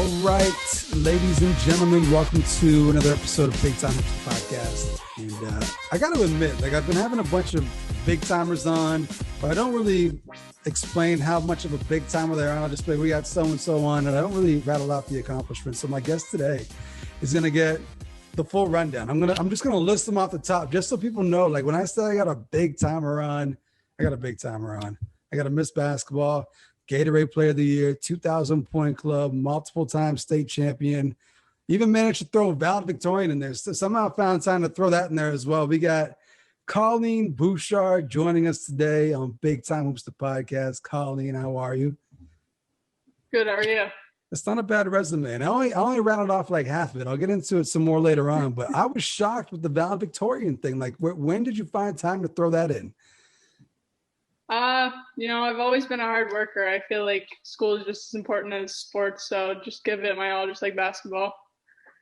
All right, ladies and gentlemen, welcome to another episode of Big Time Podcast. And I got to admit, like I've been having a bunch of big timers on, but I don't really explain how much of a big timer they are. I'll just say we got so and so on, and I don't really rattle out the accomplishments. So my guest today is going to get the full rundown. I'm just gonna list them off the top, just so people know. Like when I say I got a big timer on, I got a big timer on. I got a Miss Basketball, Gatorade Player of the Year, 2,000 point club, multiple time state champion. Even managed to throw valedictorian in there. So somehow found time to throw that in there as well. We got Kolleen Bouchard joining us today on Big Time Hoops, the podcast. Kolleen, how are you? Good. How are you? It's not a bad resume. And I only rounded off like half of it. I'll get into it some more later on, but I was shocked with the valedictorian thing. Like, when did you find time to throw that in? I've always been a hard worker. I feel like school is just as important as sports, so just give it my all, just like basketball.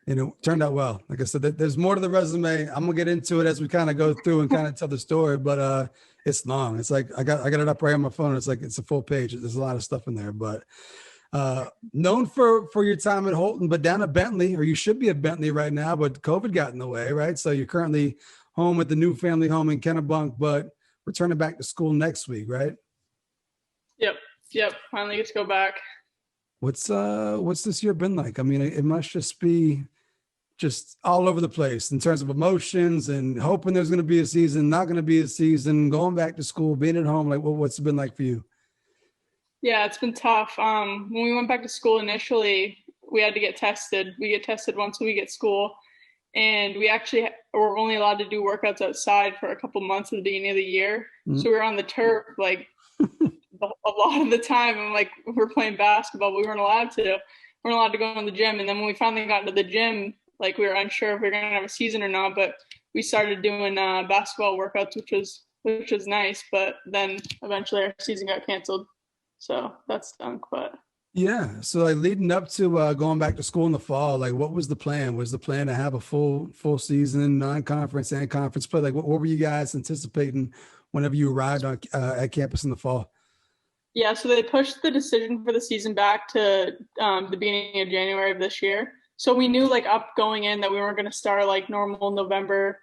You know, turned out well. Like I said, there's more to the resume. I'm gonna get into it as we kind of go through and kind of tell the story, but it's long. It's like I got it up right on my phone. It's like it's a full page. There's a lot of stuff in there, but known for your time at Holton, but down at Bentley, or you should be at Bentley right now, but COVID got in the way, right? So you're currently home at the new family home in Kennebunk, but returning back to school next week, right? Yep. Finally get to go back. What's this year been like? I mean, it must just be just all over the place in terms of emotions and hoping there's going to be a season, not going to be a season, going back to school, being at home. Like, what's it been like for you? Yeah, it's been tough. When we went back to school initially, we had to get tested. We get tested once a week at school, and we actually were only allowed to do workouts outside for a couple months at the beginning of the year. Mm-hmm. So we were on the turf like a lot of the time, and like we're playing basketball, but we weren't allowed to. We weren't allowed to go in the gym. And then when we finally got into the gym, like we were unsure if we were going to have a season or not. But we started doing basketball workouts, which was nice. But then eventually our season got canceled. So that stunk, but. Yeah. So like leading up to going back to school in the fall, like what was the plan? Was the plan to have a full season, non-conference and conference play? Like what were you guys anticipating whenever you arrived on at campus in the fall? Yeah. So they pushed the decision for the season back to the beginning of January of this year. So we knew like up going in that we weren't going to start like normal November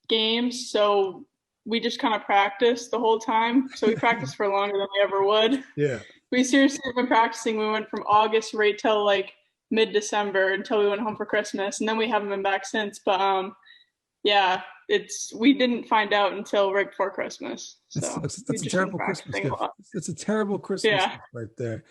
games. So we just kind of practiced the whole time. So we practiced for longer than we ever would. Yeah. We seriously have been practicing. We went from August right till like mid-December until we went home for Christmas. And then we haven't been back since. But we didn't find out until right before Christmas. So that's a terrible Christmas gift. It's a terrible Christmas gift right there.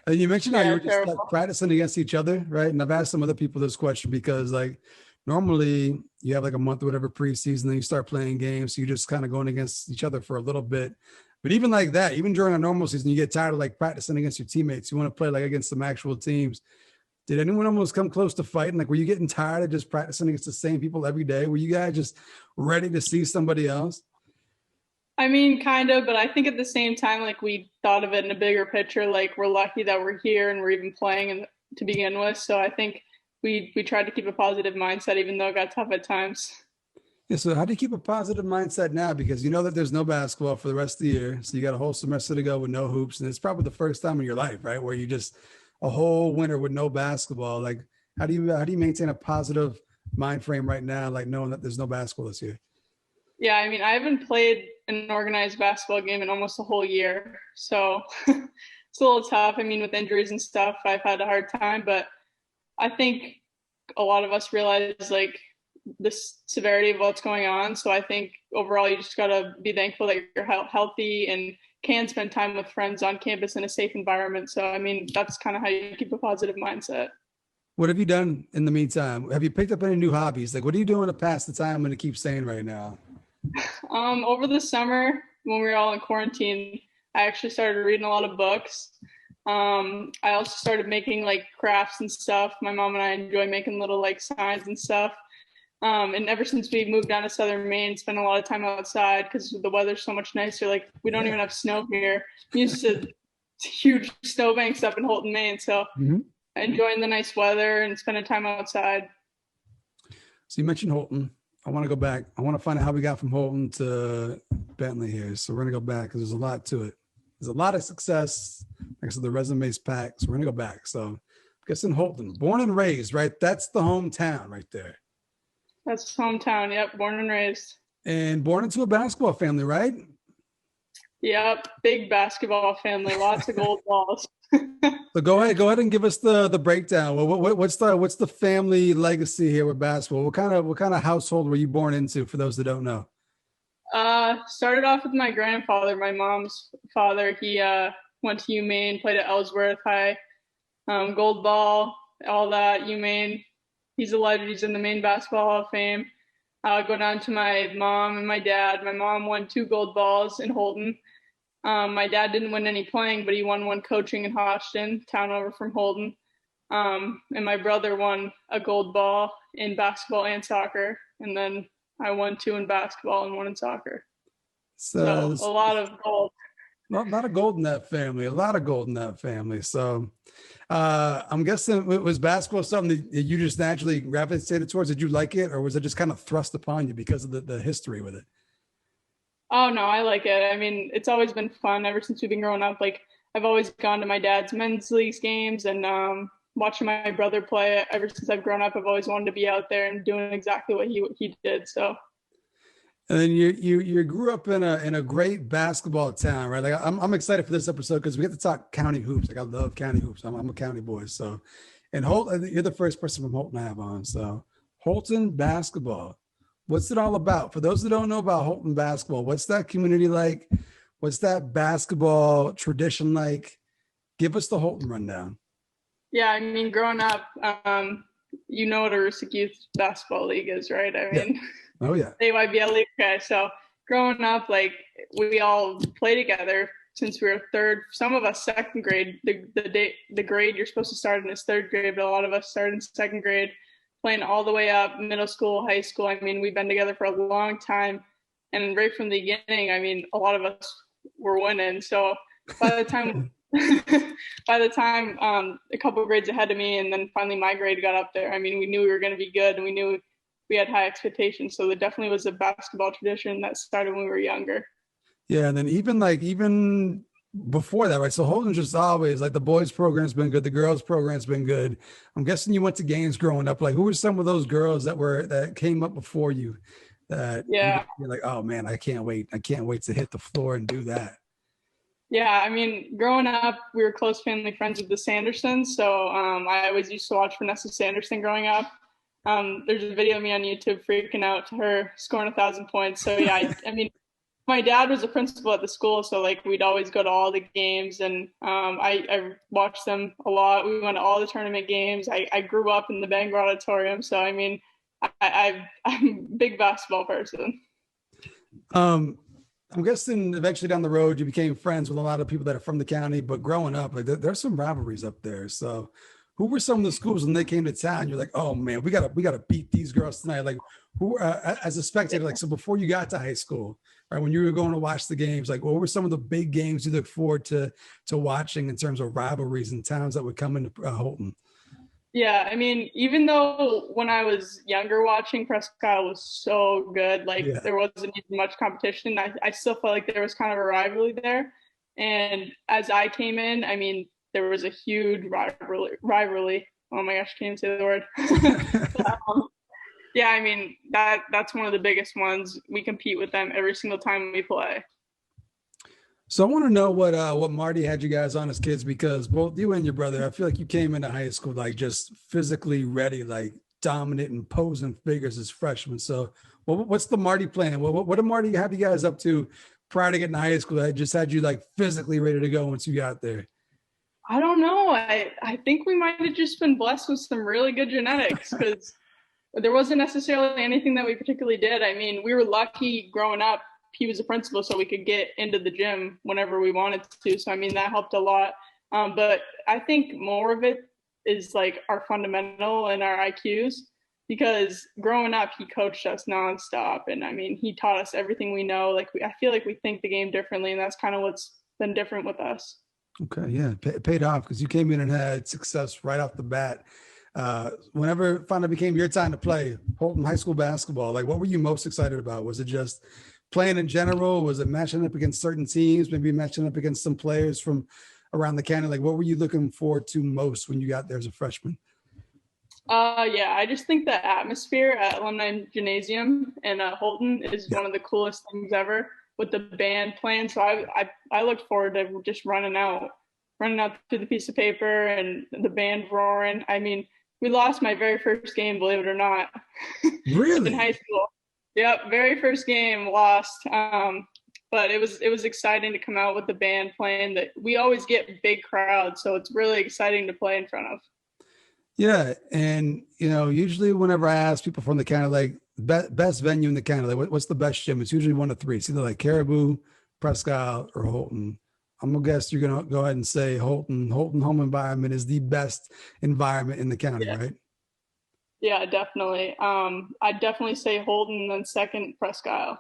And you mentioned how you were just like practicing against each other, right? And I've asked some other people this question because like, normally you have like a month or whatever preseason, then you start playing games. So you're just kind of going against each other for a little bit. But even like that, even during a normal season, you get tired of like practicing against your teammates. You want to play like against some actual teams. Did anyone almost come close to fighting? Like, were you getting tired of just practicing against the same people every day? Were you guys just ready to see somebody else? I mean, kind of, but I think at the same time, like we thought of it in a bigger picture. Like we're lucky that we're here and we're even playing to begin with. So I think we tried to keep a positive mindset, even though it got tough at times. Yeah. So how do you keep a positive mindset now? Because you know that there's no basketball for the rest of the year. So you got a whole semester to go with no hoops. And it's probably the first time in your life, right? Where you just a whole winter with no basketball. Like, how do you maintain a positive mind frame right now? Like knowing that there's no basketball this year. Yeah. I mean, I haven't played an organized basketball game in almost a whole year. So it's a little tough. I mean, with injuries and stuff, I've had a hard time, but I think a lot of us realize like the severity of what's going on. So I think overall you just got to be thankful that you're healthy and can spend time with friends on campus in a safe environment. So, I mean, that's kind of how you keep a positive mindset. What have you done in the meantime? Have you picked up any new hobbies? Like, what are you doing to pass the time? I'm going to keep saying right now. Over the summer when we were all in quarantine, I actually started reading a lot of books. I also started making like crafts and stuff. My mom and I enjoy making little like signs and stuff. And ever since we moved down to Southern Maine, spent a lot of time outside because the weather's so much nicer. Like we don't even have snow here. We used to huge snowbanks up in Holton, Maine. So enjoying the nice weather and spending time outside. So you mentioned Holton. I want to go back. I want to find out how we got from Holton to Bentley here. So we're going to go back because there's a lot to it. There's a lot of success. Like I said, the resume's packed. So we're going to go back. So Guess in Holton, born and raised, right? That's the hometown right there. That's hometown. Yep, born and raised. And born into a basketball family, right? Yep, big basketball family. Lots of gold balls. So go ahead and give us the breakdown. What's the family legacy here with basketball? What kind of household were you born into? For those that don't know. Started off with my grandfather, my mom's father. He went to UMaine, played at Ellsworth High, gold ball, all that. UMaine. He's a legend. He's in the Maine Basketball Hall of Fame. Go down to my mom and my dad. My mom won 2 gold balls in Holton. My dad didn't win any playing, but he won 1 coaching in Hodgson, town over from Holton. And my brother won a gold ball in basketball and soccer. And then I won 2 in basketball and 1 in soccer. So a lot of gold. A lot of gold in that family. A lot of gold in that family. So I'm guessing, was basketball something that you just naturally gravitated towards? Did you like it, or was it just kind of thrust upon you because of the history with it? Oh, no, I like it. I mean, it's always been fun ever since we've been growing up. Like, I've always gone to my dad's men's leagues games and watching my brother play. Ever since I've grown up, I've always wanted to be out there and doing exactly what he did. So. And then you grew up in a great basketball town, right? Like I'm excited for this episode because we get to talk county hoops. Like I love county hoops. I'm a county boy. So, and Holton, you're the first person from Holton I have on. So, Holton basketball. What's it all about? For those that don't know about Holton basketball, what's that community like? What's that basketball tradition like? Give us the Holton rundown. Yeah, I mean, growing up, you know what a Aroostook Youth Basketball League is, right? I mean, yeah. Oh yeah, AYBL League. Okay, so growing up, like we all play together since we were 3rd. Some of us 2nd grade. The grade you're supposed to start in is 3rd grade, but a lot of us started in 2nd grade. Playing all the way up, middle school, high school. I mean, we've been together for a long time. And right from the beginning, I mean, a lot of us were winning. So by the time a couple of grades ahead of me, and then finally my grade got up there, I mean, we knew we were going to be good, and we knew we had high expectations. So there definitely was a basketball tradition that started when we were younger. Yeah, and then even before that, right? So Holton's just always like the boys program's been good, the girls program's been good. I'm guessing you went to games growing up. Like, who were some of those girls that came up before you? That you're like, oh man, I can't wait to hit the floor and do that. Yeah, I mean, growing up, we were close family friends with the Sandersons, so I always used to watch Vanessa Sanderson growing up. There's a video of me on YouTube freaking out to her scoring 1,000 points. So yeah, I mean. My dad was a principal at the school, so like we'd always go to all the games, and I watched them a lot. We went to all the tournament games. I grew up in the Bangor Auditorium, so I mean, I'm a big basketball person. I'm guessing eventually down the road you became friends with a lot of people that are from the county, but growing up, like there's some rivalries up there. So, who were some of the schools when they came to town? You're like, oh man, we gotta beat these girls tonight. Like, who as a spectator, like so before you got to high school. Right, when you were going to watch the games, like what were some of the big games you look forward to watching in terms of rivalries and towns that would come into Holton? Yeah, I mean, even though when I was younger watching, Prescott was so good, like there wasn't even much competition. I still felt like there was kind of a rivalry there. And as I came in, I mean, there was a huge rivalry. Oh my gosh, I can't even say the word. Yeah, I mean, that's one of the biggest ones. We compete with them every single time we play. So I want to know what Marty had you guys on as kids, because both you and your brother, I feel like you came into high school like just physically ready, like dominant and posing figures as freshmen. So what's the Marty plan? What did Marty have you guys up to prior to getting to high school that just had you like physically ready to go once you got there? I don't know. I think we might have just been blessed with some really good genetics, because there wasn't necessarily anything that we particularly did. I mean, we were lucky growing up. He was a principal, so we could get into the gym whenever we wanted to. So, I mean, that helped a lot. But I think more of it is like our fundamental and our IQs, because growing up, he coached us nonstop. And I mean, he taught us everything we know. Like, I feel like we think the game differently, and that's kind of what's been different with us. Okay. Yeah. It paid off because you came in and had success right off the bat. Whenever it finally became your time to play Holton high school basketball, like what were you most excited about? Was it just playing in general? Was it matching up against certain teams, maybe matching up against some players from around the county? Like, what were you looking forward to most when you got there as a freshman? Yeah, I just think the atmosphere at Alumni Gymnasium in Holton is one of the coolest things ever with the band playing. So I look forward to just running out to the piece of paper and the band roaring. I mean, we lost my very first game, believe it or not. Really? In high school. Yep, very first game lost. But it was exciting to come out with the band playing. That we always get big crowds, so it's really exciting to play in front of. Yeah, and usually whenever I ask people from the county, like best venue in the county, like what's the best gym? It's usually one of three. It's either like Caribou, Presque Isle, or Holton. I'm gonna guess you're gonna go ahead and say Holton. Holton home environment is the best environment in the county, right? Yeah, definitely. I'd definitely say Holton, then second Presque Isle.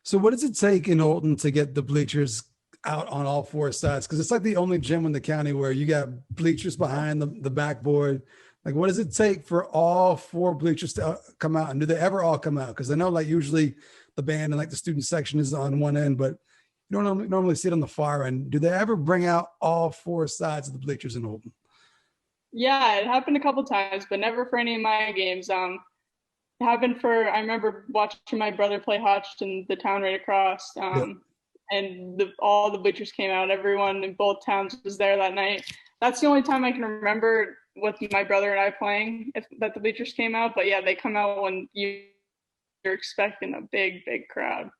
So what does it take in Holton to get the bleachers out on all four sides? Because it's like the only gym in the county where you got bleachers behind the backboard. Like, what does it take for all four bleachers to come out? And do they ever all come out? Because I know, like, usually the band and like the student section is on one end, but you don't normally see it on the far end. Do they ever bring out all four sides of the bleachers in Holton? Yeah, it happened a couple times, but never for any of my games. It happened I remember watching my brother play Hotch in the town right across. And all the bleachers came out. Everyone in both towns was there that night. That's the only time I can remember with my brother and I playing that the bleachers came out. But yeah, they come out when you're expecting a big crowd.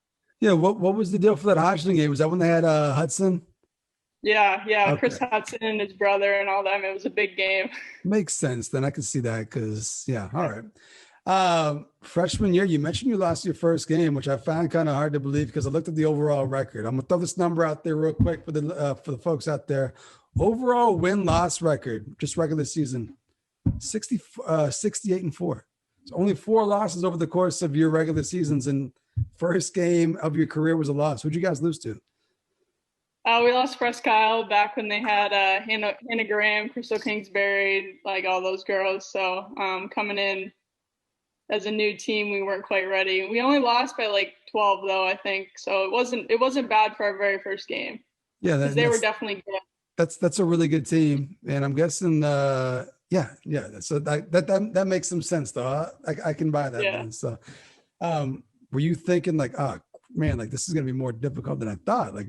Yeah, what was the deal for that Hodgson game? Was that when they had Hudson? Yeah, Okay. Chris Hudson and his brother and all that. It was a big game. Makes sense. Then I can see that because, yeah, all right. Freshman year, you mentioned you lost your first game, which I found kind of hard to believe because I looked at the overall record. I'm gonna throw this number out there real quick for the folks out there. Overall win-loss record, just regular season, 68-4. So only 4 losses over the course of your regular seasons, and first game of your career was a loss. Who'd you guys lose to? We lost Presque Isle back when they had Hannah Graham, Crystal Kingsbury, like all those girls. So coming in as a new team, we weren't quite ready. We only lost by like 12 though, I think. So it wasn't bad for our very first game. Yeah, they were definitely good. That's a really good team, and I'm guessing yeah. So that makes some sense though. I can buy that. Yeah. So were you thinking like, oh man, like this is gonna be more difficult than I thought, like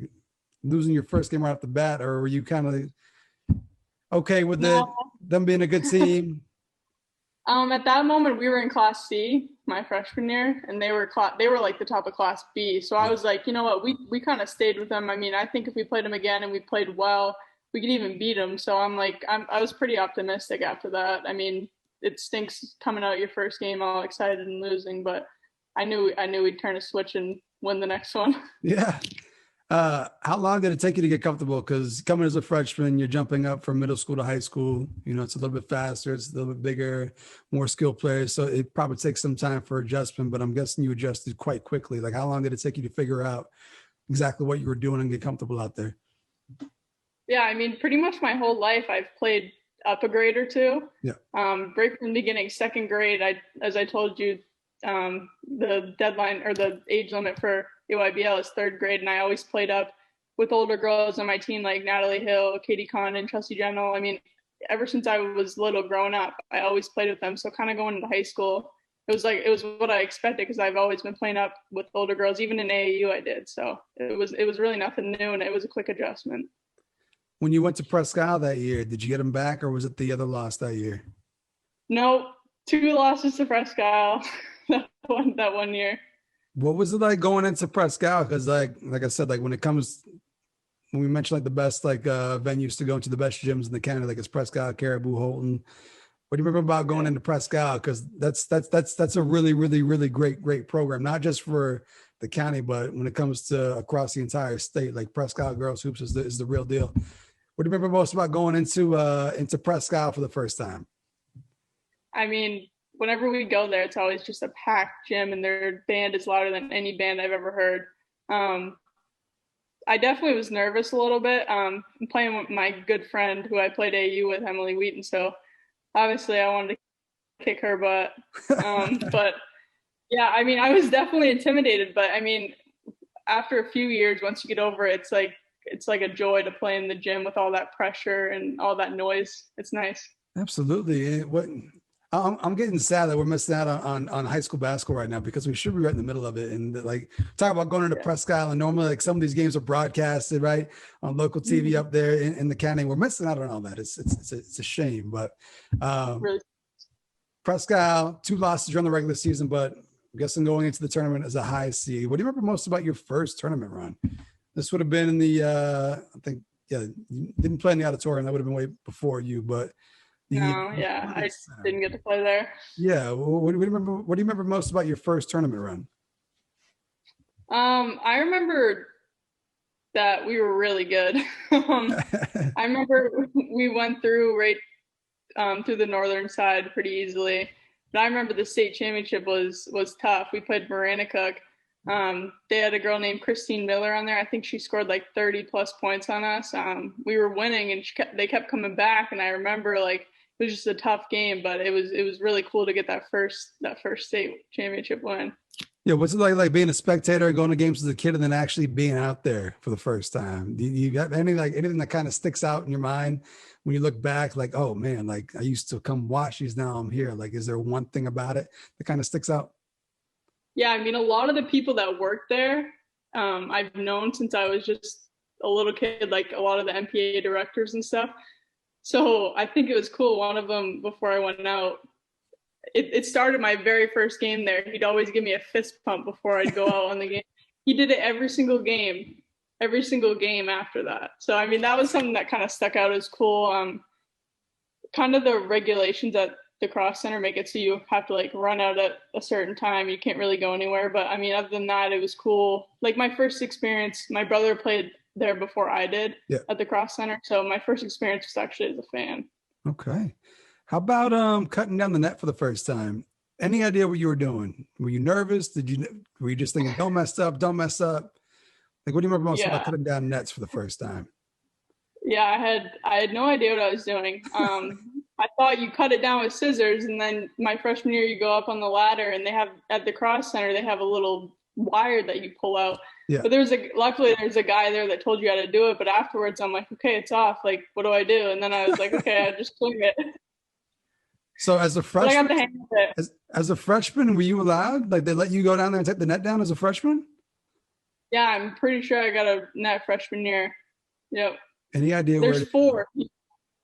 losing your first game right off the bat, or were you kind of okay with them being a good team? At that moment, we were in Class C my freshman year, and they were like the top of Class B. So I was like, you know what, we kind of stayed with them. I mean, I think if we played them again and we played well, we could even beat them. So I'm like, I was pretty optimistic after that. I mean, it stinks coming out your first game all excited and losing, but I knew we'd turn a switch and win the next one. Yeah. How long did it take you to get comfortable? Because coming as a freshman, you're jumping up from middle school to high school. It's a little bit faster, it's a little bit bigger, more skilled players. So it probably takes some time for adjustment, but I'm guessing you adjusted quite quickly. Like, how long did it take you to figure out exactly what you were doing and get comfortable out there? Yeah, I mean, pretty much my whole life, I've played up a grade or two. Yeah. Right from the beginning, second grade, as I told you, the deadline or the age limit for AYBL is third grade, and I always played up with older girls on my team like Natalie Hill, Katie Condon, Chelsea General. I mean, ever since I was little growing up, I always played with them. So kind of going into high school, it was what I expected because I've always been playing up with older girls. Even in AAU, I did. So it was really nothing new, and it was a quick adjustment. When you went to Presque Isle that year, did you get them back, or was it the other loss that year? No, 2 losses to Presque Isle that one year. What was it like going into Presque Isle? Because like I said, like when we mentioned like the best venues to go into, the best gyms in the county, like it's Presque Isle, Caribou, Holton. What do you remember about going into Presque Isle? Because that's a really, really, really great program, not just for the county, but when it comes to across the entire state. Like Presque Isle girls hoops is the real deal. What do you remember most about going into Presque Isle for the first time? I mean, whenever we go there, it's always just a packed gym, and their band is louder than any band I've ever heard. I definitely was nervous a little bit. I'm playing with my good friend who I played AU with, Emily Wheaton. So obviously I wanted to kick her butt. But yeah, I mean, I was definitely intimidated, but I mean, after a few years, once you get over it, it's like a joy to play in the gym with all that pressure and all that noise. It's nice. Absolutely. And I'm getting sad that we're missing out on high school basketball right now because we should be right in the middle of it. And like talk about going into Presque Isle, and normally like some of these games are broadcasted right on local TV up there in the county. We're missing out on all that. It's a shame, but Really. Presque Isle, 2 losses during the regular season, but I'm guessing going into the tournament as a high seed. What do you remember most about your first tournament run? This would have been in the I think you didn't play in the auditorium. That would have been way before you, but I didn't get to play there. Yeah. What do you remember? What do you remember most about your first tournament run? I remember that we were really good. I remember we went through through the northern side pretty easily. But I remember the state championship was tough. We played Maranacook. They had a girl named Christine Miller on there. I think she scored like 30 plus points on us. We were winning and they kept coming back. And I remember like it was just a tough game, but it was really cool to get that first state championship win. Yeah, what's it like being a spectator, going to games as a kid, and then actually being out there for the first time? Do you got anything that kind of sticks out in your mind when you look back? Like, oh man, like I used to come watch these, now I'm here. Like, is there one thing about it that kind of sticks out? Yeah, I mean, a lot of the people that work there, I've known since I was just a little kid. Like a lot of the MPA directors and stuff. So I think it was cool. One of them, before I went out, it started my very first game there. He'd always give me a fist pump before I'd go out on the game. He did it every single game after that. So, I mean, that was something that kind of stuck out as cool. Kind of the regulations at the cross center make it so you have to like run out at a certain time. You can't really go anywhere. But I mean, other than that, it was cool. Like my first experience, my brother played there before I did at the cross center. So my first experience was actually as a fan. Okay. How about cutting down the net for the first time? Any idea what you were doing? Were you nervous? Were you just thinking, don't mess up? Like, what do you remember most about cutting down nets for the first time? Yeah, I had no idea what I was doing. I thought you cut it down with scissors, and then my freshman year, you go up on the ladder, and they have at the cross center, they have a little wire that you pull out. Yeah. But luckily there's a guy there that told you how to do it. But afterwards, I'm like, okay, it's off. Like, what do I do? And then I was like, okay, I just swing it. So as a freshman, I got the hang of it. As a freshman, were you allowed? Like they let you go down there and take the net down as a freshman? Yeah, I'm pretty sure I got a net freshman year. Yep. Any idea There's 4,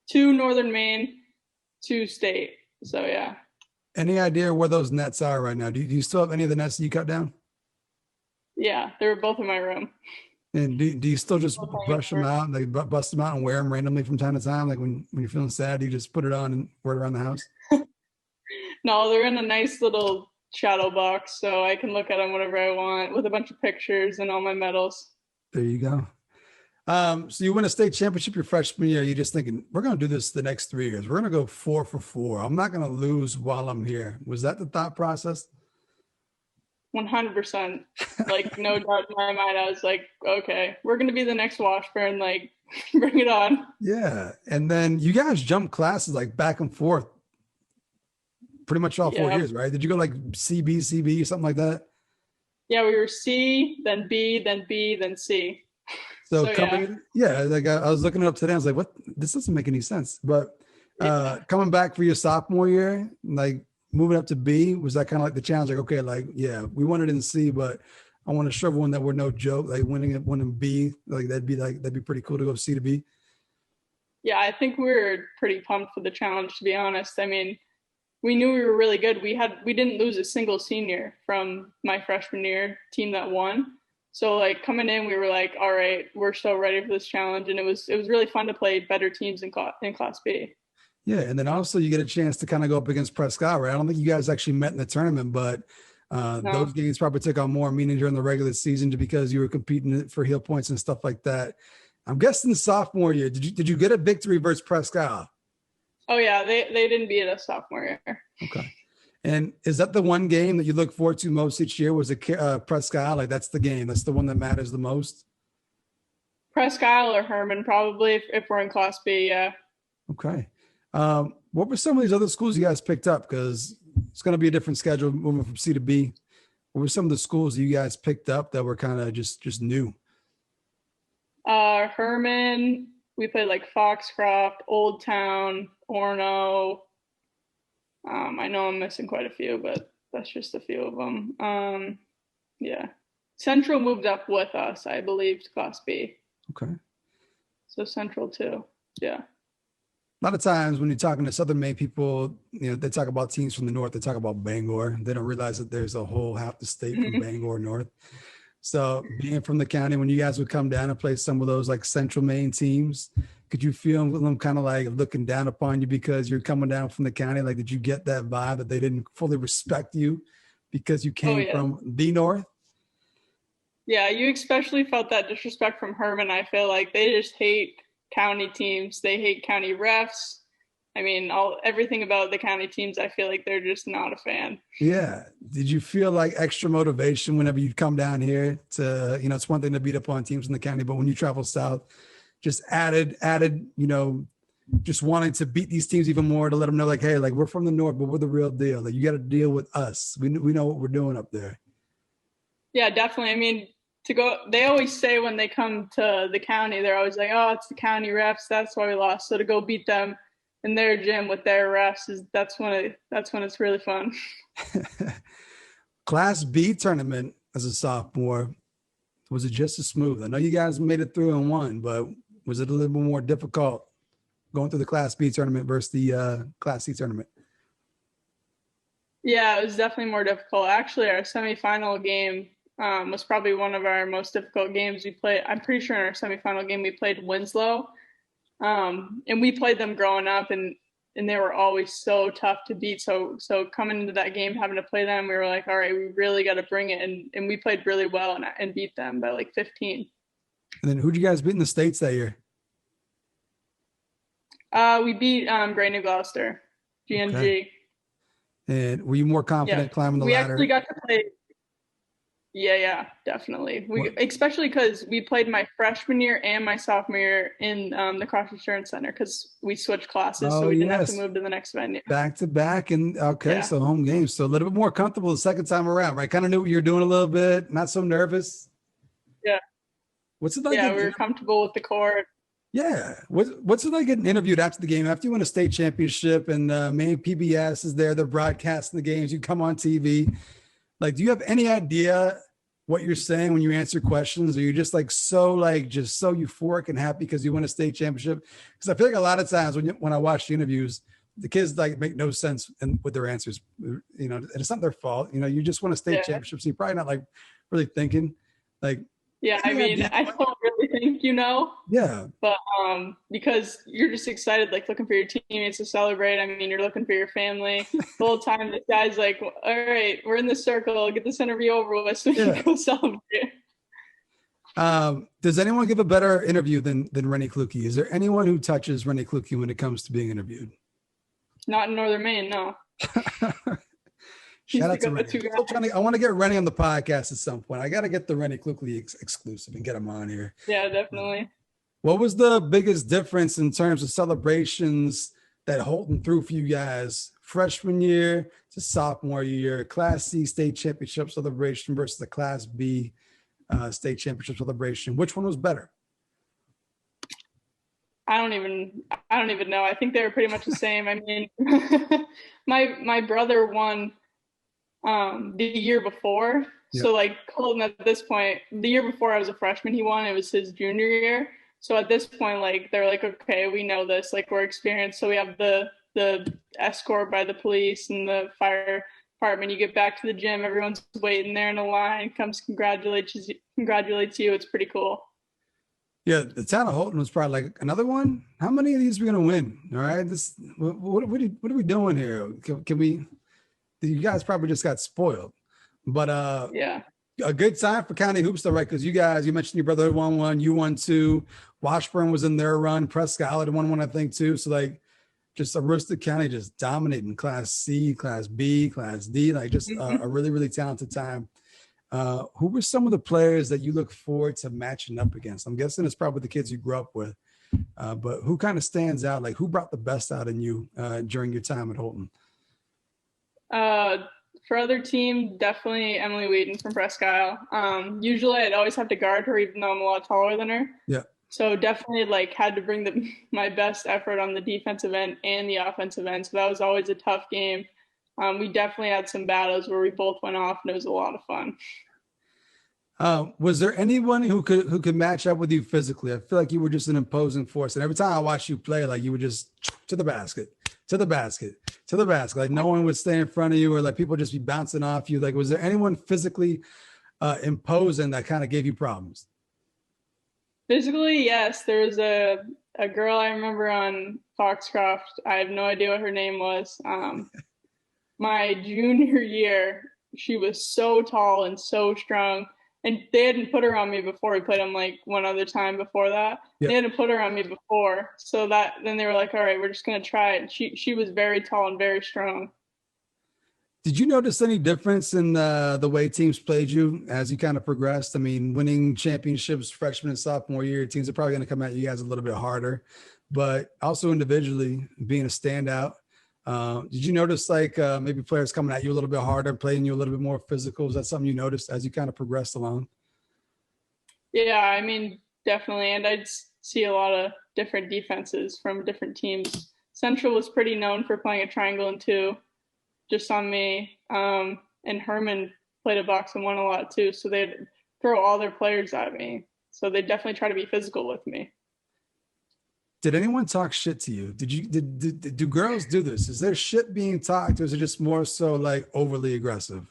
2 Northern Maine, 2 state. So yeah. Any idea where those nets are right now? Do you still have any of the nets that you cut down? Yeah, they were both in my room. And do you still just brush them out, like bust them out and wear them randomly from time to time? Like when you're feeling sad, you just put it on and wear it around the house? No, they're in a nice little shadow box, so I can look at them whenever I want with a bunch of pictures and all my medals. There you go. So you win a state championship your freshman year. You're just thinking, we're going to do this the next 3 years. We're going to go 4 for 4. I'm not going to lose while I'm here. Was that the thought process? 100%. Like, no doubt in my mind, I was like, okay, we're going to be the next Washburn. Like, bring it on. Yeah. And then you guys jumped classes like back and forth pretty much all 4 years, right? Did you go like CB, something like that? Yeah, we were C, then B, then B, then C. So coming, like I was looking it up today. I was like, what? This doesn't make any sense. But coming back for your sophomore year, like moving up to B, was that kind of like the challenge? Like, okay, like, yeah, we wanted in C, but I want to show everyone that we're no joke. Like winning B, like that'd be pretty cool to go C to B. Yeah, I think we were pretty pumped for the challenge, to be honest. I mean, we knew we were really good. We didn't lose a single senior from my freshman year team that won. So like coming in, we were like, all right, we're so ready for this challenge. And it was really fun to play better teams in Class B. Yeah. And then also you get a chance to kind of go up against Presque Isle, right? I don't think you guys actually met in the tournament, but those games probably took on more meaning during the regular season because you were competing for heel points and stuff like that. I'm guessing sophomore year, did you get a victory versus Presque Isle? Oh yeah, they didn't beat us sophomore year. Okay. And is that the one game that you look forward to most each year? Was it Presque Isle? Like that's the game. That's the one that matters the most? Presque Isle or Herman, probably, if we're in Class B, yeah. Okay. What were some of these other schools you guys picked up? Because it's going to be a different schedule moving from C to B. What were some of the schools you guys picked up that were kind of just new? Herman, we played like Foxcroft, Old Town, Orono. I know I'm missing quite a few, but that's just a few of them. Yeah. Central moved up with us, I believe, to Class B. Okay. So Central too. Yeah. A lot of times when you're talking to Southern Maine people, they talk about teams from the north. They talk about Bangor. They don't realize that there's a whole half the state from Bangor north. So being from the county, when you guys would come down and play some of those like Central Maine teams, could you feel them kind of like looking down upon you because you're coming down from the county? Like, did you get that vibe that they didn't fully respect you because you came from the north? Yeah, you especially felt that disrespect from Herman. I feel like they just hate county teams. They hate county refs. I mean, everything about the county teams, I feel like they're just not a fan. Yeah. Did you feel like extra motivation whenever you come down here to, it's one thing to beat up on teams in the county, but when you travel south, just added, just wanting to beat these teams even more to let them know like, hey, like we're from the north, but we're the real deal. Like you got to deal with us. We know what we're doing up there. Yeah, definitely. I mean, they always say when they come to the county, they're always like, oh, it's the county refs. That's why we lost. So to go beat them in their gym with their refs that's when it's really fun. Class B tournament as a sophomore, was it just as smooth? I know you guys made it through and won, but was it a little bit more difficult going through the Class B tournament versus the Class C tournament? Yeah, it was definitely more difficult. Actually, our semifinal game was probably one of our most difficult games we played. I'm pretty sure in our semifinal game we played Winslow. And we played them growing up and they were always so tough to beat. So coming into that game, having to play them, we were like, all right, we really got to bring it. And we played really well and beat them by like 15. And then who'd you guys beat in the States that year? We beat Gray New Gloucester, GNG. Okay. And were you more confident climbing the ladder? We actually got to play. Yeah, definitely. Especially because we played my freshman year and my sophomore year in the Cross Insurance Center because we switched classes, so we didn't have to move to the next venue. Back to back, and so home games. So a little bit more comfortable the second time around, right? Kind of knew what you were doing a little bit, not so nervous. Yeah. What's it like? Yeah, we were comfortable with the court. Yeah. What's it like getting interviewed after the game? After you win a state championship and Maine PBS is there, they're broadcasting the games, you come on TV. Like, do you have any idea what you're saying when you answer questions? Or you're just like so euphoric and happy because you won a state championship? Because I feel like a lot of times when I watch the interviews, the kids like make no sense with their answers, and it's not their fault. You just won a state championship, so you're probably not like really thinking like. Yeah, I mean, I don't really think Yeah. But because you're just excited, like looking for your teammates to celebrate. I mean, you're looking for your family. The whole time this guy's like, all right, we're in the circle, get this interview over with so we can go celebrate. Does anyone give a better interview than Rennie Kluge? Is there anyone who touches Rennie Kluge when it comes to being interviewed? Not in Northern Maine, no. Shout out to Rennie. I want to get Rennie on the podcast at some point. I got to get the Rennie Kluge exclusive and get him on here. Yeah, definitely. What was the biggest difference in terms of celebrations that Holton threw for you guys freshman year to sophomore year, Class C state championship celebration versus the Class B state championship celebration? Which one was better? I don't even know. I think they were pretty much the same. I mean, my brother won the year before. Yep. So like Colton at this point, the year before I was a freshman, he won. It was his junior year. So at this point, like they're like, okay, we know this, like we're experienced. So we have the escort by the police and the fire department. You get back to the gym, everyone's waiting there in a line, comes congratulates you. It's pretty cool. Yeah, the town of Holton was probably like another one. How many of these are we gonna win? All right, what are we doing here? Can we? You guys probably just got spoiled, but yeah, a good time for county hoops though, right? Because you mentioned your brother won one, you won two. Washburn was in their run. Presque Isle won one, I think, too. So like, just Aroostook County just dominating Class C, Class B, Class D, like just a really, really talented time. Who were some of the players that you look forward to matching up against? I'm guessing it's probably the kids you grew up with, but who kind of stands out? Like who brought the best out in you during your time at Holton? For other team, definitely Emily Wheaton from Presque Isle. Usually I'd always have to guard her even though I'm a lot taller than her. Yeah. So definitely like had to bring my best effort on the defensive end and the offensive end. So that was always a tough game. We definitely had some battles where we both went off, and it was a lot of fun. Was there anyone who could match up with you physically? I feel like you were just an imposing force, and every time I watched you play, like you were just to the basket, to the basket, to the basket. Like no one would stay in front of you, or like people just be bouncing off you. Like, was there anyone physically imposing that kind of gave you problems? Physically, yes. There was a girl I remember on Foxcroft. I have no idea what her name was. My junior year, she was so tall and so strong. And they hadn't put her on me before. We played them like one other time before that. Yep. They hadn't put her on me before. So that then they were like, all right, we're just gonna try it. And she was very tall and very strong. Did you notice any difference in the way teams played you as you kind of progressed? I mean, winning championships freshman and sophomore year, teams are probably going to come at you guys a little bit harder, but also individually being a standout. Did you notice like maybe players coming at you a little bit harder, playing you a little bit more physical? Is that something you noticed as you kind of progressed along? Yeah, I mean, definitely. And I'd see a lot of different defenses from different teams. Central was pretty known for playing a triangle and two just on me. And Herman played a box and one a lot too. So they'd throw all their players at me. So they definitely try to be physical with me. Did anyone talk shit to you? Do girls do this? Is there shit being talked, or is it just more so like overly aggressive?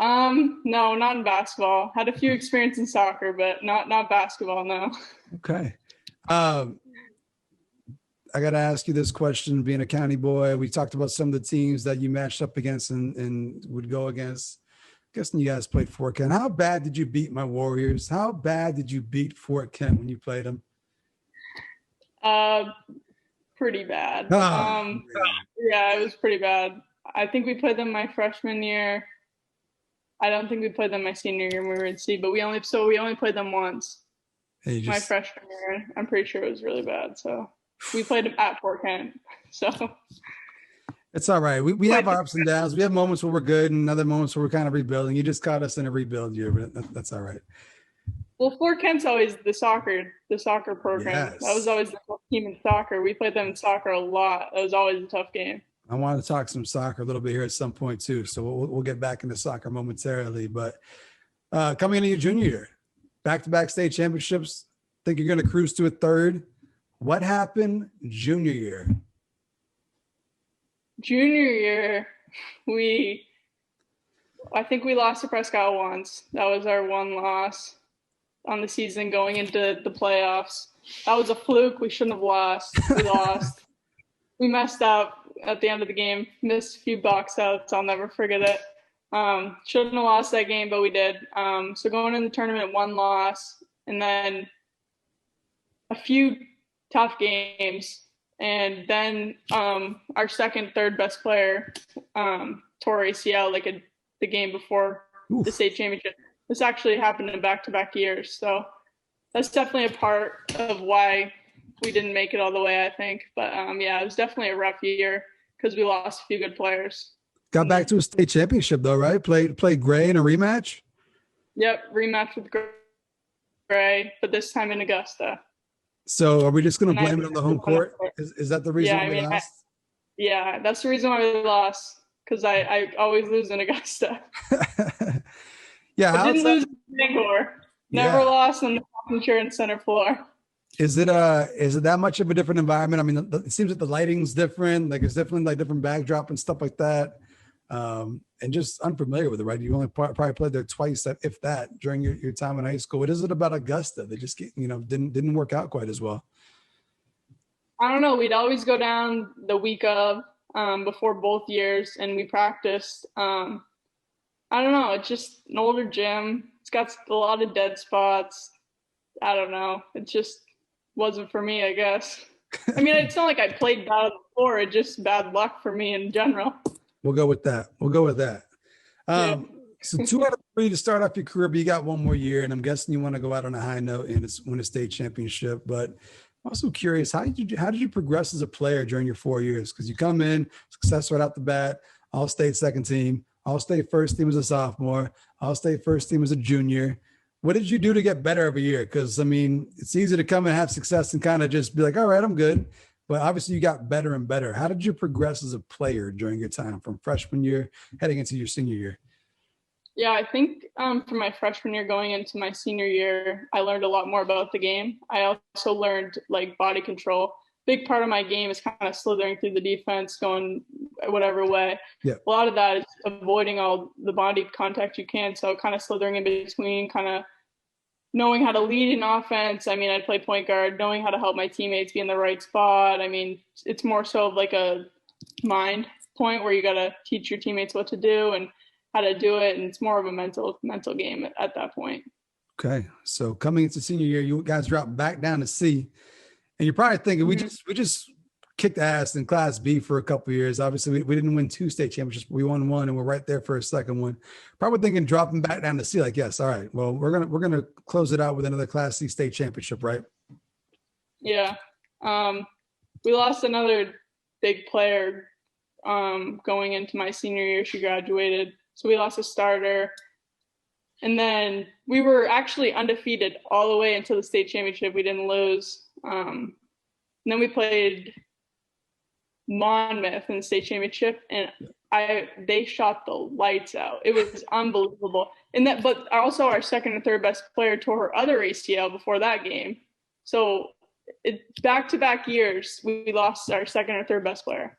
No, not in basketball. Had a few experience in soccer, but not basketball, no. Okay. I got to ask you this question, being a county boy. We talked about some of the teams that you matched up against and would go against. I'm guessing you guys played Fort Kent. How bad did you beat my Warriors? How bad did you beat Fort Kent when you played them? Pretty bad. Oh, yeah, it was pretty bad. I think we played them my freshman year. I don't think we played them my senior year when we were in C, but we only played them once. My freshman year. I'm pretty sure it was really bad. So we played them at Fort Kent. So it's all right. We have our ups and downs. We have moments where we're good and other moments where we're kind of rebuilding. You just caught us in a rebuild year, but that's all right. Well, Fort Kent's always the soccer program. Yes. That was always the top team in soccer. We played them in soccer a lot. That was always a tough game. I wanted to talk some soccer a little bit here at some point too, so we'll get back into soccer momentarily. But coming into your junior year, back-to-back state championships. Think you're going to cruise to a third. What happened junior year? Junior year, I think we lost to Prescott once. That was our one loss on the season going into the playoffs. That was a fluke. We shouldn't have lost. We lost. We messed up at the end of the game, missed a few box outs. I'll never forget it. Shouldn't have lost that game, but we did. So going in the tournament, one loss, and then a few tough games. And then our second, third best player tore ACL the game before the state championship. This actually happened in back-to-back years. So that's definitely a part of why we didn't make it all the way, I think. But yeah, it was definitely a rough year because we lost a few good players. Got back to a state championship though, right? Played Gray in a rematch? Yep, rematch with Gray, but this time in Augusta. So are we just going to blame it on the home court? Is that the reason we lost? Yeah, that's the reason why we lost, because I always lose in Augusta. Yeah, I didn't lose in Bangor. Never lost on the insurance center floor. Is it that much of a different environment? I mean, it seems that the lighting's different, like it's definitely like different backdrop and stuff like that. And just unfamiliar with it, right? You only probably played there twice, if that, during your time in high school. What is it about Augusta? They just didn't work out quite as well. I don't know. We'd always go down the week of before both years, and we practiced. I don't know. It's just an older gym. It's got a lot of dead spots. I don't know. It just wasn't for me, I guess. I mean, it's not like I played bad before. It's just bad luck for me in general. We'll go with that. Yeah. So 2 out of 3 to start off your career, but you got one more year, and I'm guessing you want to go out on a high note and win a state championship. But I'm also curious, how did you progress as a player during your 4 years? Because you come in, success right out the bat, all-state second team, all-state first team as a sophomore, all-state first team as a junior. what did you do to get better every year? Because I mean, it's easy to come and have success and kind of just be like, all right, I'm good. But obviously you got better and better. How did you progress as a player during your time from freshman year heading into your senior year? Yeah, I think from my freshman year going into my senior year, I learned a lot more about the game. I also learned like body control. Big part of my game is kind of slithering through the defense, going whatever way. Yeah. A lot of that is avoiding all the body contact you can. So kind of slithering in between, kind of knowing how to lead in offense. I mean, I'd play point guard, knowing how to help my teammates be in the right spot. I mean, it's more so of like a mind point where you got to teach your teammates what to do and how to do it, and it's more of a mental game at that point. Okay, so coming into senior year, you guys drop back down to C, and you're probably thinking we just kicked ass in Class B for a couple of years. Obviously, we didn't win 2 state championships, we won 1, and we're right there for a second one. Probably thinking dropping back down to C, like, yes, all right, well, we're gonna close it out with another Class C state championship, right? Yeah, we lost another big player going into my senior year. She graduated. So we lost a starter. And then we were actually undefeated all the way until the state championship. We didn't lose. And then we played Monmouth in the state championship, and they shot the lights out. It was unbelievable. But also our second and third best player tore her other ACL before that game. So back-to-back years, we lost our second or third best player.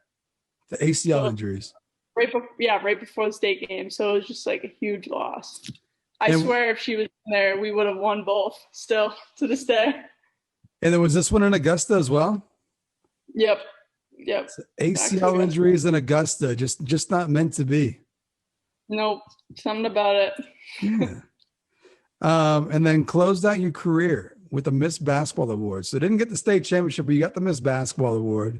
The ACL injuries. Right before the state game. So it was just like a huge loss. I swear if she was in there, we would have won both still to this day. And there was this one in Augusta as well? Yep. So ACL injuries in Augusta, just not meant to be. Nope. Something about it. Yeah. And then closed out your career with the Miss Basketball Award. So didn't get the state championship, but you got the Miss Basketball Award.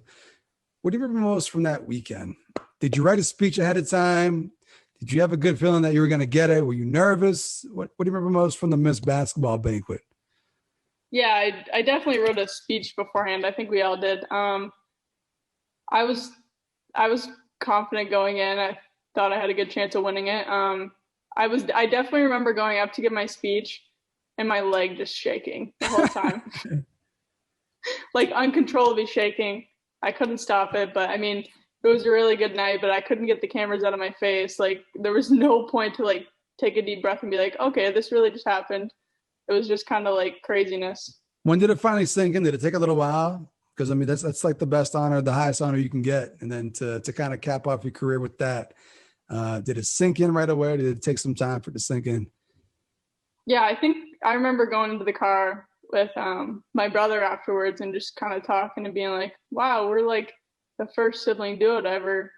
What do you remember most from that weekend? Did you write a speech ahead of time? Did you have a good feeling that you were going to get it? Were you nervous? What do you remember most from the Miss Basketball banquet? Yeah, I definitely wrote a speech beforehand. I think we all did. I was confident going in. I thought I had a good chance of winning it. I definitely remember going up to give my speech and my leg just shaking the whole time. Like uncontrollably shaking. I couldn't stop it, but I mean, it was a really good night, but I couldn't get the cameras out of my face. Like there was no point to like take a deep breath and be like, okay, this really just happened. It was just kind of like craziness. When did it finally sink in? Did it take a little while? Because I mean, that's like the best honor, the highest honor you can get. And then to kind of cap off your career with that, did it sink in right away? Or did it take some time for it to sink in? Yeah, I think I remember going into the car with my brother afterwards and just kind of talking and being like, wow, we're like the first sibling duo to ever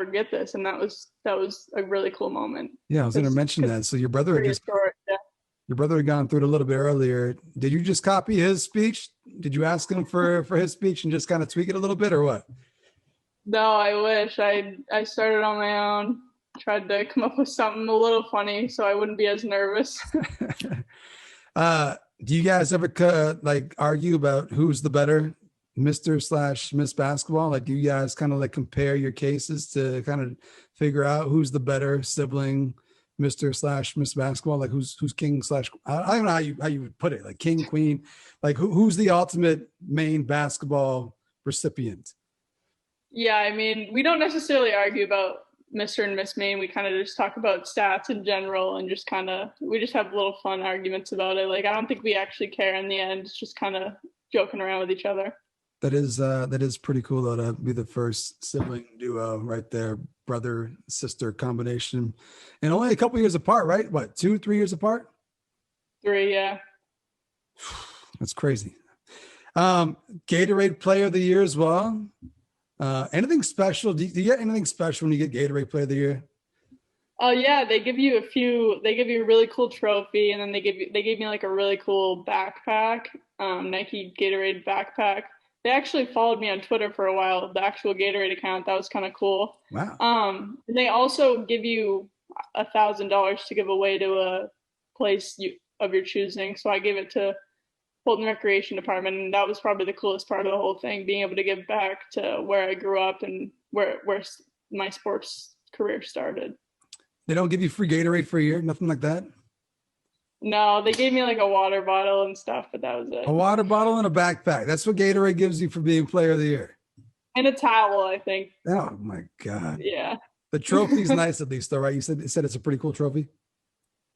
get this. And that was a really cool moment. Yeah, I was going to mention that. So your brother had gone through it a little bit earlier. Did you just copy his speech? Did you ask him for his speech and just kind of tweak it a little bit or what? No, I wish. I started on my own, tried to come up with something a little funny so I wouldn't be as nervous. Do you guys ever like argue about who's the better Mr./Miss Basketball? Like, do you guys kind of like compare your cases to kind of figure out who's the better sibling, Mr./Miss Basketball? Like who's king/ I don't know how you would put it, like king, queen, like who's the ultimate main basketball recipient? Yeah, I mean, we don't necessarily argue about Mr. and Miss Maine. We kind of just talk about stats in general and we just have little fun arguments about it. Like, I don't think we actually care in the end. It's just kind of joking around with each other. That is pretty cool though, to be the first sibling duo right there, brother sister combination, and only a couple years apart, right? What, 2-3 years apart? 3, yeah. That's crazy. Gatorade Player of the Year as well. Anything special? Do you get anything special when you get Gatorade Player of the Year? Oh yeah, they give you a really cool trophy, and then they gave me like a really cool backpack, Nike Gatorade backpack. They actually followed me on Twitter for a while, the actual Gatorade account. That was kind of cool. Wow. They also give you $1,000 to give away to a place of your choosing. So I gave it to Fulton Recreation Department, and that was probably the coolest part of the whole thing, being able to give back to where I grew up and where my sports career started. They don't give you free Gatorade for a year, nothing like that? No, they gave me like a water bottle and stuff, but that was A it. water bottle and a backpack. That's what Gatorade gives you for being player of the year. And a towel, I think. Oh my God. Yeah. The trophy's nice at least though, right? You said it's a pretty cool trophy.